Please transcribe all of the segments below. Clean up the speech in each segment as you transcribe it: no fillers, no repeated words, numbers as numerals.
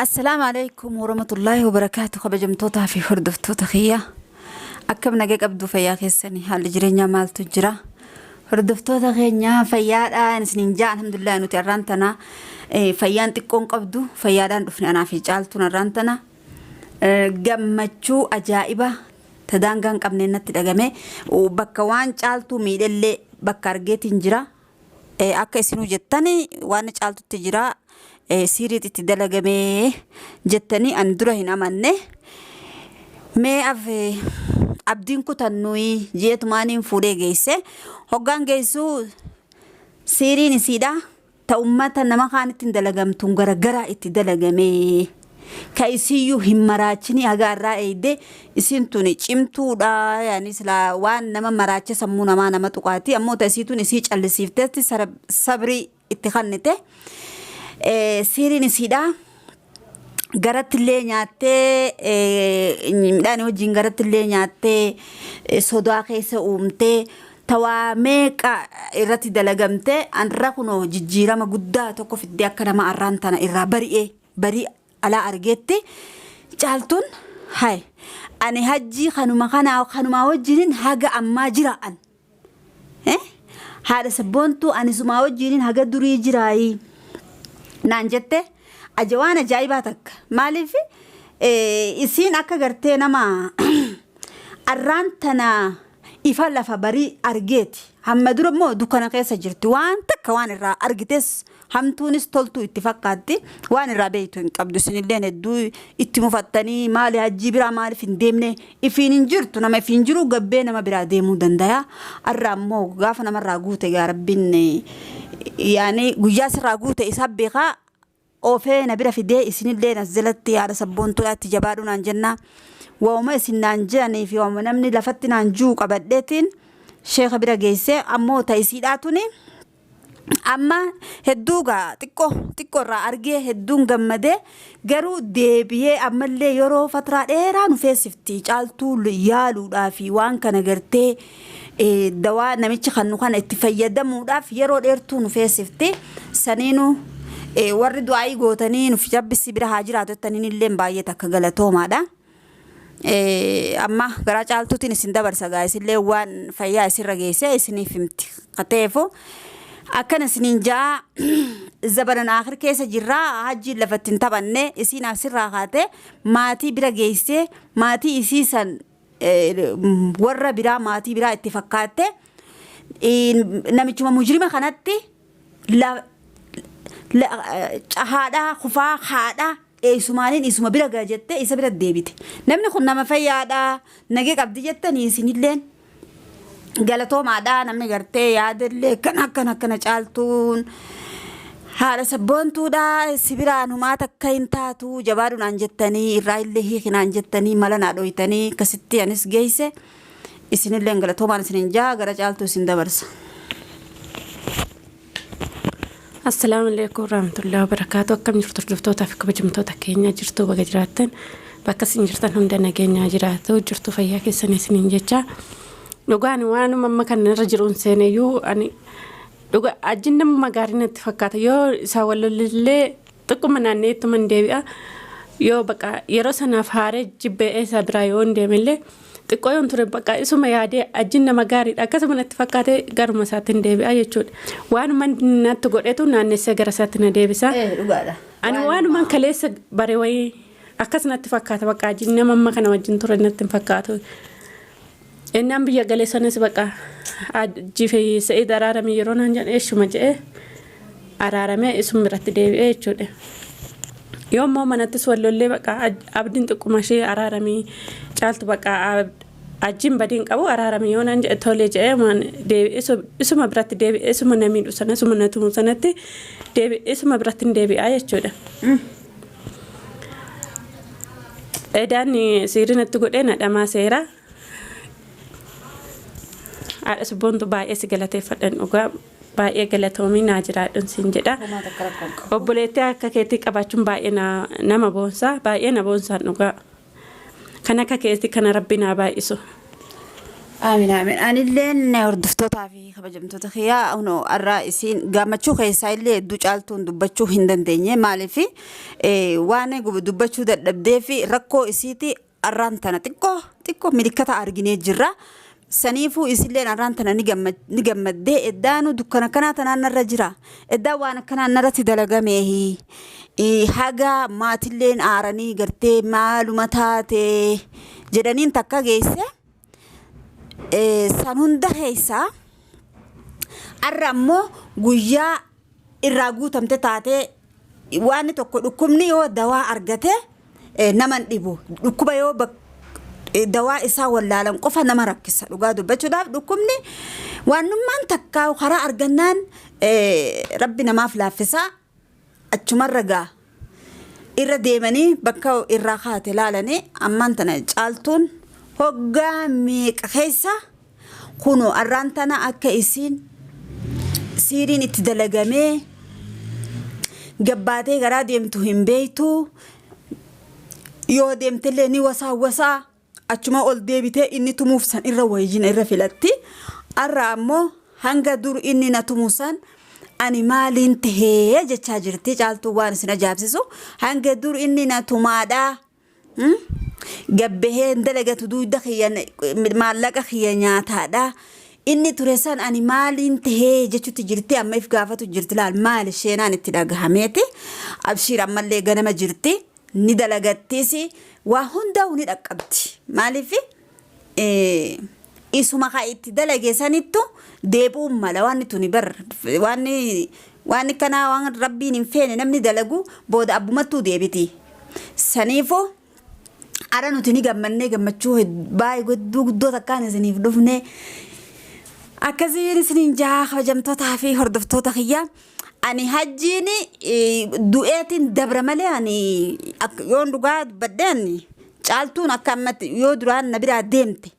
السلام عليكم ورحمة الله وبركاته. خبجمتوتها في هردفتوتا خيا أكم نجيك أبدو فياك السنة هل جرينا مال تجرا هردفتوتا خيا فيا سنين جاء الحمد لله نترانتنا فيان تكون قبدو فيا رفنا أنا في جالتنا رانتنا جمّتشو أجائبة تدانغان قبلنا تدعمه وبكوان جالتو ميدل بكارجت إنجرا أكيسينو جتاني وانا جالتو تجرا سيري تدلغمه جتاني أندره هنا منه ما أف أبدين كتنوي جيت مانين فوري جيسه هقان جيسو سيري نسيدا تأمة نما كانت تدلغم تنغرا غرا تدلغمه كايسيو همراچني اگارا ايده اسنتوني چمتودا يعني سلا وان نما مراچ سمونا ما نما تقاتي امو تسيتوني سي چلسيفتت صبري اتخنته سيري نسيدا غرت لي نياته داني وجين غرت لي نياته سودا كيس اومته تواميك إرتي دلغمته ان راكونو ججيرما غدا توكو في ديكنا ما ارانتنا إرا بري على أرجتي جالتون هاي أنا هجي خانوما وجرين هاجا أما جراءن هذا سبونتو أنا سما وجرين هاجا دوري جراي نانجته أجوانا جايباتك مالي في إسين أكا غرتينا ما أرانتنا إفلا فبري أرجتي هم درب مو دكانا قيسة جرتي وان تكوان الرا أرجتس هم تونس تولتو اتفاقاتي وان رابيتو قبل سنين لين الدو اتمفتني مالي هجيبرا مالي فين ديمني افين انجرتو نما فين جرو قبينا ما برا ديمو دندايا الرامو غافنا مرا قوتي يا ربين يعني قجاس راقوتي إسابيقا اوفينا برا في دي سنين لين نزلت على سبونتو لا تجبارون عن جنة وما سنان جاني في وما نمني لفتنا عن جوق أبدتين شيخ برا جيسي أمو تايسيداتوني أما هدوغا تكو را أرجي هدون جمده جرو دبيه أما اللي يرو فترة إيران فيسفتي جالتو ليالو دافي وان كان جرتي دواء نمشي خنو كان اتفاية دمو دافي يرو إيرتو نفيسفتي سنينو وردوا أي جوتانين في جاب السبرة هاجرات التانين اللي مبايتك غلطو ماذا أما غراج جالتو تنسين دبر سجايس اللي وان فيا سر جيسة سني فهمت قتيفو أكن سنين جاء زبرنا آخر كيس جرا هجي لفتن تبني إسينا سر راقته ماتي برا جيسة ماتي إسيسن ورا برا ماتي برا اتفاقاته نمشي مجرمة خناتي لا هذا خفا هذا إسماعيل إسماعيل برا جاجته إسا برا ديبيت نمني خنا ما في هذا نجي قبضي جته نيسين لين قالتو ما دا نمني غرتي ياد اللي كنا جالتون هذا سبونتو دا سبيرانو ما تكاين تاتو جبارون انجتني الراي اللي هي كنا انجتني ملنا دويتني كستي انس جيسه اسن اللي قالتو ما نسن جا غرا جالتو سندبرس. السلام عليكم ورحمة الله وبركاته. كم جرتو تافك بجمتو تكينيا جرتو بجراتن بكسين جرتن هندنا كينيا جراتو جرتو فياك سنين جتا لقاني وانو مما كان رجلون سينيو أني لقى أجنّا مقارنة اتفاقات يو سوالو اللي تقومنا نيتو من ديبئة يو بقى يروسنا فهاري جبئة سابرايون ديميلي تقويون ترى بقى اسو ما يادي أجنّا مقارنة أكاسو من اتفاقات غارو مساتين ديبئة يجود وانو من ناتو قرأتو نانيسي غرساتنا ديبسا أنا وانو من كاليس باريوي أكاسنا اتفاقات بقى أجنّا مما كان وجن ترى نتفاقاتو إنهم بيجلسون سبقة جيفي سعيد أرارمي يرون هنجان إيش مجأة أرارمي اسم مرتدي إيش شده يوم ما نتسول اللي بقى أبدين تكمشي أرارمي جالت بقى أجيم بدين أبو أرارمي يون هنج أتولج من دي اسم مرتدي اسم نميل وسنة اسم نتوم سنة دي اسم مرتدي دي إيش شده إداني سيرنا تقول إنا دما سيرة سبونتو باي اسغلاتي فدن اوغا باي غلاتومي ناجرا دون سينجدا اوبوليتا كاكيتي قباچون باي نما بونسا باي نا بونسا اوغا كانا كاكيتي كانا ربنا باي اسو آمين آمين أنا اللي نردفتو تافي خبجمتو تخيا أنو الرئيسين قامتشو خيسا اللي دوجالتون دبتشو هندن دينيه مالي في وانا قب دبتشو دبدي في ركو إسيتي الرانتنا تكو ملكتا أرجيني جرا سنيفو إسيلين الرانتنا نجمد دي إدانو دكنا كناتنا نرجرا إدا وانا كنا نرتي دلقا ميهي حاجة ما تلين آراني قرتي معلوماتاتي جدانين تكا جيسي san hunda keessa arra ammoo guyyaa irraa guutamte taate waan tokko dhukkubni yoo dawaa argate naman dhibu dhukkuba yoo dawaa isaa wallaalan qofa nama rakkisa dhugaa dubbachuudhaaf dhukkubni waanummaan takkaa karaa argannaan rabbi namaaf laaffisaa achumarra gaa irra deemanii bakka irraa kaate laalanii ammaan tana caaltuun hoggaa meeqa keessa kuno arraantana akka isiin siiriin itti dalagamee gabbaatee garaa deemtu hin beeytu yoo deemtellee ni wasaa achuma ol deebitee inni tumuuf san irra wayjina irra filatti arra ammoo hanga dur inni na tumuusan ani maaliin tahee jechaa jirti caaltuu waan isin ajaa'ibsiisu hanga dur inni na tumaadhaa gabbehee dalagatu duuda khiyyan maallaqa khiyya nyaataadha inni turesan ani maaliin tahee jechuutti jirti amma if gaafatu jirti laal maal sheenaan itti dhagahameeti abshir ammallee ganama jirti ni dalagattiisi waa hunda uni dhaqqabti maalifi isuma ka itti dalageesanittu deebuu mala waan tuni bar waan kana waan rabbiin hin feene namni dalagu booda abbumattuu deebiti saniifoo ara nuti ni gammanne gammachuu baay guddoo takkaan isiniif dhufne akkasiin isiniin jaa kabajamtootaa fi hordoftoota kiyya ani hajjiin du'eetiin dabra malee ani yoon dhugaa baddeen caaltuun akka ammatti yoo duraan na biraa deemte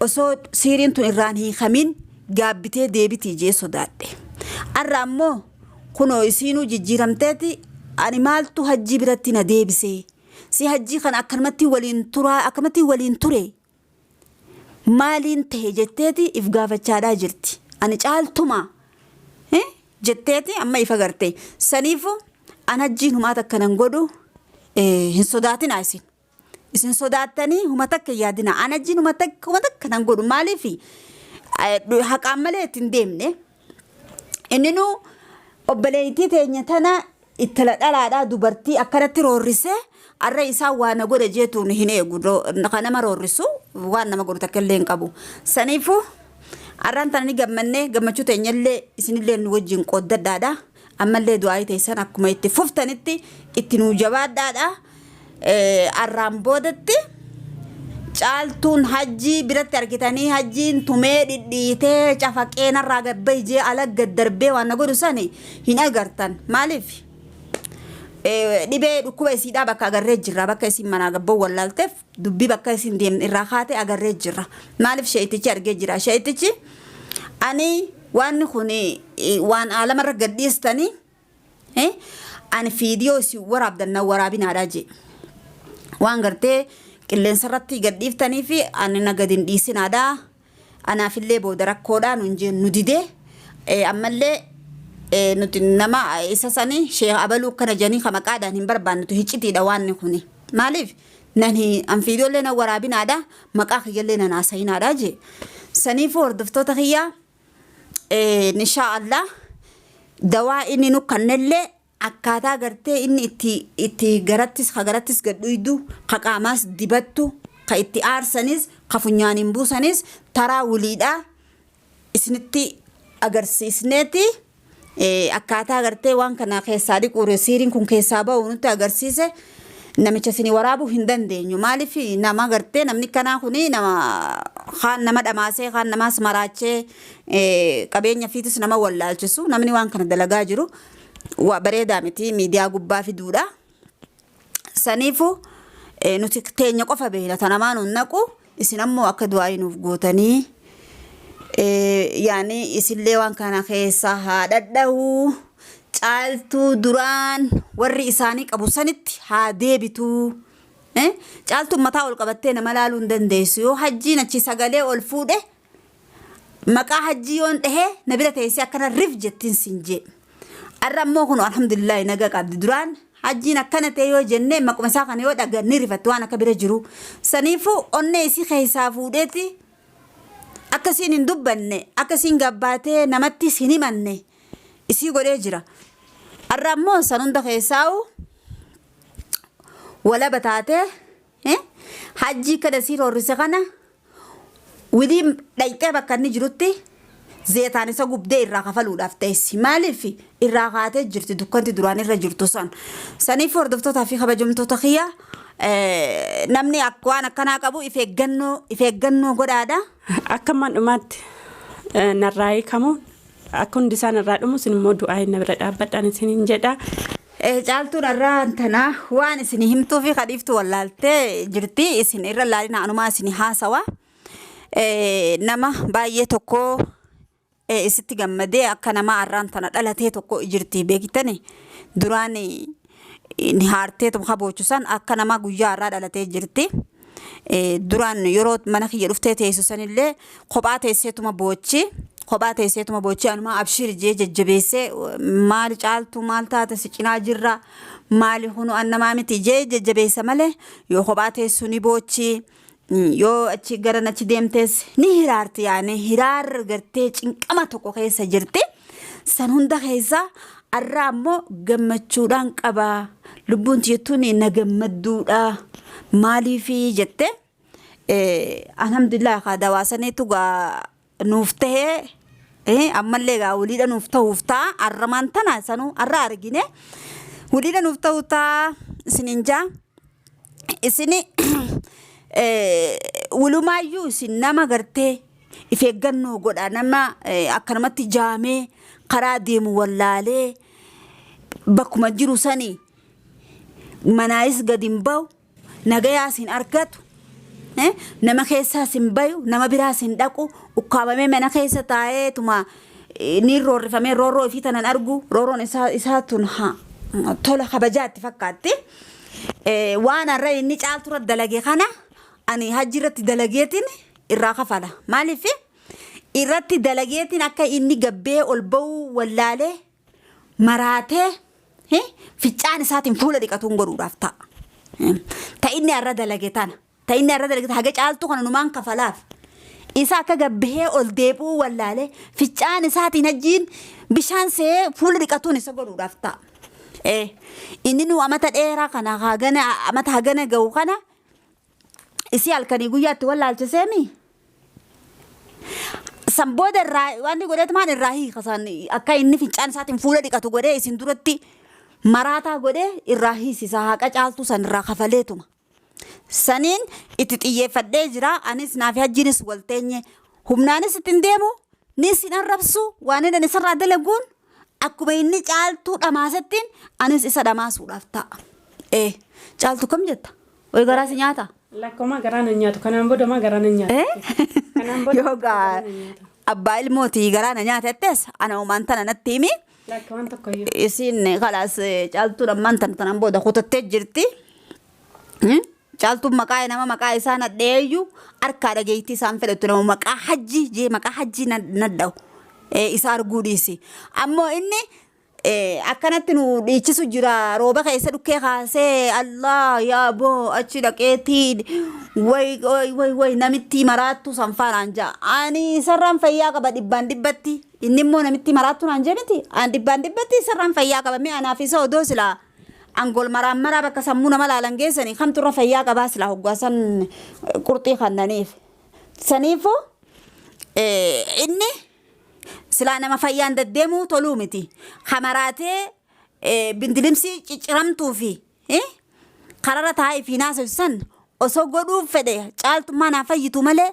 osoo siiriin tun irraan hiikamin gaabbitee deebitii jee sodaadhe arra ammoo kunoo isiinuu jijjiiramteeti ani maaltu hajjii biratti na deebisee si hajji kan akkamatti waliin ture maaliin tahe jetteeti if gaafachaadhaa jirti ani caaltuma jetteeti amma ifa garte saniifu an hajjiin humaa takka nan godhu hin sodaatina isin sodaattanii huma takka yaadina an hajjiin huma takka nan godhu maaliifi haqaan malee ittiin deemne inninu obboleettii teenya tana ittala dhalaadhaa dubartii akkanatti roorrisee arra isaa waan godha jeetuun hin eegu nama roorrisu waan nama godhu takka illee hin qabu saniifu arraan tana ni gammanne gammachuu teenyallee isinillee nu wajjin qooddadhaadha ammallee du'aa teessan akkuma itti fuftanitti itti nuu jabaadhaadha arraan boodatti caaltuun hajjii biratti argitanii hajjiin tumee dhidhiitee cafaqeenarraa gabbay jee ala gaddarbee waan godhu sani hin agartan maaliif dhibee dhukkuba isiidhaa bakka agarree jirra bakka isin manaa gabboo wallaalteef dubbii bakka isin deemne irraa kaate agarree jirra maaliif sheetichi argee jira sheetichi ani waan kun waan alamarra gadhiistanii ani fiidiyoo si waraabdanna waraabinaadhaa jee waan gartee qilleensarratti gadhiiftanii fi ani nagadin dhiisinaadhaa anaafillee booda rakkoodhaan hunjeen nu didee ammallee nuti nama isa sani sheekh abaluu kana janii kama qaadaan hin barbaannetu hiccitiidha waan kuni maaliif nani an fiidiyoolee na waraabinaadha maqaa kiyyallee na naasayinaadha jee saniifu hordoftoota kiyyaa inshaa Allah dawaa inni nu kannellee akkaataa gartee inni itti garattis gadhuidu ka qaamaas dibattu ka itti aarsanis ka funyaaniin buusanis taraa wuliidha isinitti agarsiisneeti akkaataa gartee waan kana keessaa dhiquu siiriin kun keessaa ba'u nutti agarsiise namicha isin waraabuu hin dandeenyu maaliif nama gartee namni kanaa kuni nama dhamaasee kaan namaas maraachee qabeenya fiitis nama wallaalchisu namni waan kana dalagaa jiru waa bareedaa miti miidiyaa gubbaa fiduudha saniifu nuti teenya qofa beela tanamaan unnaqu isin ammoo akka du'aa nuuf gootanii yaani isillee waan kana keessa haadhadhahu caaltuu duraan warri isaanii qabu sanitti haa deebitu caaltu mataa ol qabattee nama laaluu hin dandeessu yoo hajjiin achi sagalee ol fuudhe maqaa hajjii yoon dhahee na bira teessee akkana rif jettiin siin jee arra ammoo kun alhamdulillah naga qabdi duraan hajjiin akkana ta'e yoo jenne maquma isaa kana yoo dhaganni rifatti waan akka bira jiru saniifuu onnee isii keessaa fuudheeti akkasiin hin dubbanne akkasiin gabbaatee namatti hin himanne isii godhee jira arra ammoo san hunda keessaa'u wala bataate hajji kada sii roorrise kana widii dhayxee bakka inni jirutti zeetaan isa gubdee irraa kafaluudhaaf ta'essi maaliif irraa kaatee jirti dukkanti duraan irra jirtu saniif hordoftootaa fi kabajamtoota kiyya namni waan akkanaa qabu if eeggannoo godhaadha akka mandhumaatti narraa hiikamuun akka hundi isaan irraa dhumu isin immoo du'aa hin bira dhaabbadhaan isiniin jedha. Caaltuun irraa tanaa waan isin himtuu fi kadhiiftu wallaaltee jirti isin irra laalina anumaa isin haasawa nama baay'ee tokko isitti gammadee akka nama arraan tana dhalatee tokko jirti beektani duraan ni haartee tum kaboochusan akka nama guyyaa irraa dhalatee jirti duraan yeroo mana kiyya dhuftee teessusanillee kophaa teesseetuma boochi anuma abshir jee jajjabeesse maal caaltu maal taate si cinaa jirra maali hunu annamaa miti jee jajjabeessa malee yoo kophaa teessu ni boochi yoo achi gara nachi deemtees ni hiraarti yaani hiraar gartee cinqama tokko keessa jirti san hunda keessa arraa ammoo gammachuudhaan qaba lubbuun tiyettuun na gammadduudha maaliifi jette alhamdulillah dawaasaniitu gaa nuuf tahee ammallee gaa waliidha nuuf ta'uuf ta'a arramaan tana sanuu arraa argine waliidha nuuf ta'uu ta'a isinin jaa isini walumaayyuu isin nama gartee if eeggannoo godha nama akkanumatti jaamee karaa deemu wallaalee bakkuma jiru sanii manaayis gad hin bahu nagayaa sin argatu nama keessaa sin bayu nama biraa sin dhaqu ukkaabamee mana keessa taa'ee tuma ni roorrifamee roorroo ifii tanan argu roorroon isaa tun tola kabajaatti fakkaatti waan arra inni caaltura dalage kana ani hajji irratti dalageetiin irraa kafala maaliif irratti dalageetiin akka inni gabbee ol ba'uu wallaalee maraatee ficcaan isaatiin fuula dhiqatuun godhuudhaaf ta'a inni arra dalage tana ta'inni arra dalage haga caaltu kana numaan kafalaaf isa akka gabbee ol deebuu wallaalee ficcaan isaatiin hajjiin bishaan see fuula dhiqatuun isa godhuudhaaf ta'a inni nu amata dheeraa kana amata hagana ga'u kana isi halkanii guyyaatti wallaalchiseemi san booda irraa waan godheet maan irraa hiikasan akka inni fincaan isaatiin fuula dhiqatu godhee isin duratti maraataa godhee irraa hiisisa haqa caaltu san irraa kafaleetuma saniin itti xiyyeeffadhee jira anis naafi hajjiinis walteenye humnaanis ittiin deemu ni isin arrabsu waan inni isarraa dalaguun akkuma inni caaltuu dhamaasettiin anis isa dhamaasuudhaaf ta'a caaltu kam jetta way garaasi nyaata lakkoma garaan nyaatu kanaan booda ma garaan nyaatu yoga abbaa ilmooti garaan nyaatettees ana umaan tana natti himi lakkoon tokko isin khalaas caaltuu dhammaan tanaan booda kutattee jirti caaltuu maqaa nama maqaa isaa nadheeyyu harkaa dhageeyti isaan fedhatu nama maqaa hajji nadhawu isa arguu dhiisi ammoo inni akkanatti nu dhiichisu jira rooba keessa dhukkee kaasee allah yaaboo achi dhaqeetiin way namitti maraattu sanfaanaan jaa ani sarraan fayyaa qaba dhibbaan dhibbatti inni immoo namitti maraattu naan jedhiti an dhibbaan dhibbatti sarraan fayyaa qaba mee anaaf isa odoo silaa angol maraa bakka sammuu nama laalan geessanii kamturra fayyaa qabaa silaa hoggaasan qurxii kannaniif saniifuu inni silaa nama fayyaan deddeemuu toluu miti hamaraatee bindilimsii cicciramtuu fi karara taa'ee fi naasessan osoo godhuuf fedhe caaltummaa naa fayyitu malee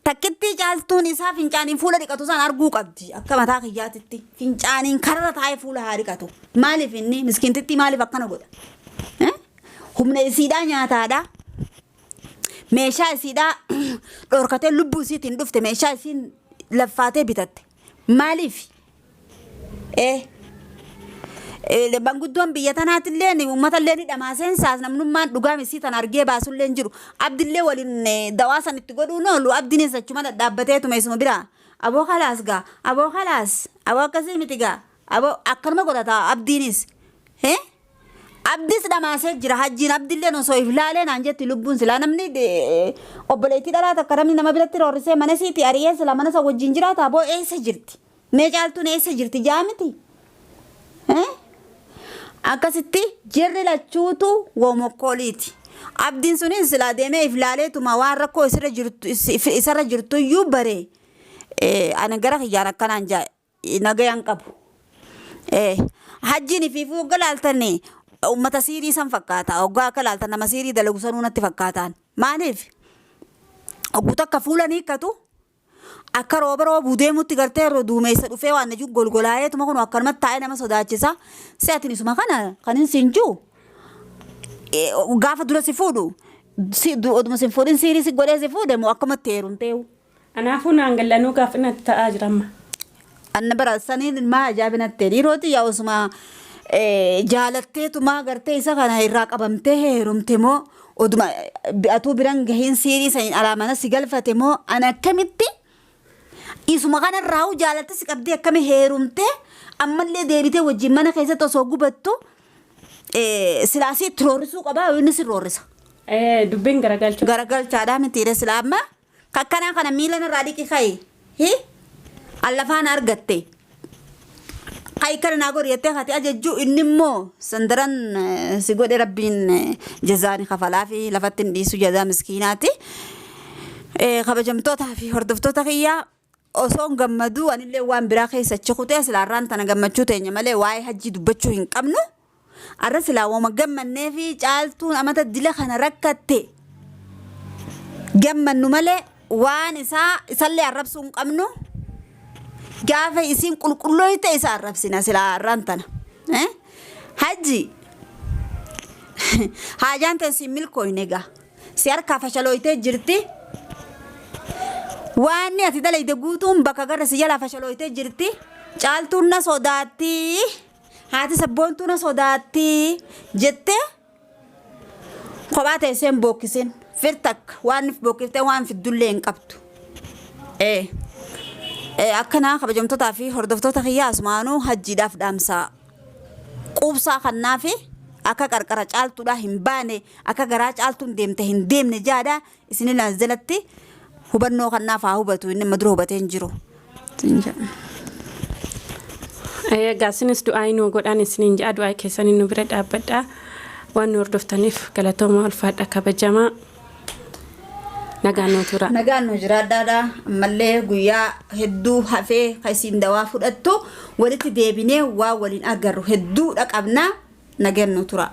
takkitti caaltuun isaa fincaaniin fuula dhiqatu san arguu qabdi akka mataa kiyyaatitti fincaaniin karara taa'ee fuula haa dhiqatu maaliif inni miskiintitti maaliif akkana godha humna isiidhaa nyaataadha meeshaa isiidhaa dhorkatee lubbuu isiitiin dhufte meeshaa isiin laffaatee bitatte maaliif Banguddoon biyya tanaatillee uummatallee ni dhamaaseen saas namnummaan dhugaa misii tan argee baasullee jiru. Abdillee waliin dawaa san itti godhuun oolu abdiinis achuma dhaabbateetuma isuma bira. Aboo khalaas gaa aboo khalaas aboo akkasii miti gaa aboo akkanuma godhata abdiinis. Abdis dhamaasee jira hajjiin abdillee osoo iflaalee naan jetti lubbuun silaa namni obboleettii dhalaata akka namni nama biratti roorrisee mana siiti ari'ee sila mana isa wajjin jiraata aboo eessa jirti? Mee caaltuun eessa jirti jaamiti? Akkasitti jirri lachuutu woomokkooliiti. Abdiin sunis silaa deemee iflaaleetuma waan rakkoo isarra jirtu iyyuu bare. Ana gara kiyyaan akkanaan nagayaan qabu. Hajjiin ifiifuu galaaltanii ummata siirii san fakkaata. Oggaa akka laaltan nama siirii dalagu sanuu natti fakkaataan. Maaliif? Ogguutu akka fuula ni hiikkatu. Akka rooba roobuu deemutti gartee yeroo duumessa dhufee waan najuu golgolaayeetuma kun akkanumatti taa'ee nama sodaachisa. Si'atiin isuma kana kan hin siinjuu. Gaafa dura si fuudhu. Oduma si fuudhin siirii si godhee si fuudhe moo akkamatti heerumteewu. Kanaafuu naan gallanuu gaafa natti ta'aa jiramma. Anna bara saniin maa ajaa'ibinattee dhiiroti yaa osuma jaalatteetuma gartee isa kana irraa qabamtee heerumte moo oduma atuu biran gahiin siirii saniin alaamana si galfate moo ana akkamitti isuma kana irraa jaalatte si qabdee akkami heerumte ammallee deebitee wajjin mana keessatti osoo gubattu silaasii itti roorrisuu qabaa inni si roorrisa. Dubbiin garagalcha. Garagalchaadhaa mitiire silaa amma kakkanaa kana miila irraa dhiqi ka'i allafaan argatte. Kai kana naa godhiyyattee hati ajajjuu inni immoo sandaran si godhe rabbiin jazaani kafalaa fi lafatti hin dhiisu jazaa miskiinaati. Kabajamtootaa fi hordoftoota kiyyaa osoo gammaduu anillee waan biraa keessa chikutee silaarraan tana gammachuu teenya malee waa'ee hajjii dubbachuu hin qabnu. Arra silaa wama gammannee fi caaltuun amata dila kana rakkatte gammannu malee waan isallee arrabsuu hin qabnu. Gaafa isin qulqullooyte isa arrabsina silaa arraan tana. Hajji haajaan ta'e si milkooyne egaa si harkaa fashalooytee jirti. Waan ati dalayde guutuun bakka gara si jalaa fashalooytee jirti. Caaltuun na sodaatti. Haati sabboontuu na sodaatti jettee kophaa teessee hin bookkisin. Firtakka waan bookkiftee waan fiddullee hin qabdu. Akkana kabajamtootaa fi hordoftoota kiyyaa asumaanuu hajjiidhaaf dhaamsaa quubsaa kannaa fi akka qarqara caaltuudhaa hin baane akka garaa caaltuun deemte hin deemne jaadhaa isinilaa jalatti hubannoo kannaaf haa hubatu inni madura hubatee hin jiru. Gaasinis du'aa inuu godhaan isiniin ja'a du'aa keessanii nu bira dhaabbadhaa waan nu hordoftaniif galatooma ulfaadha kabajamaa. Nagaan nu jiraadhaadha ammallee guyyaa hedduu hafee kasiin dawaa fudhattu walitti deebinee waa waliin agarru hedduudha qabna nagaan nu tura.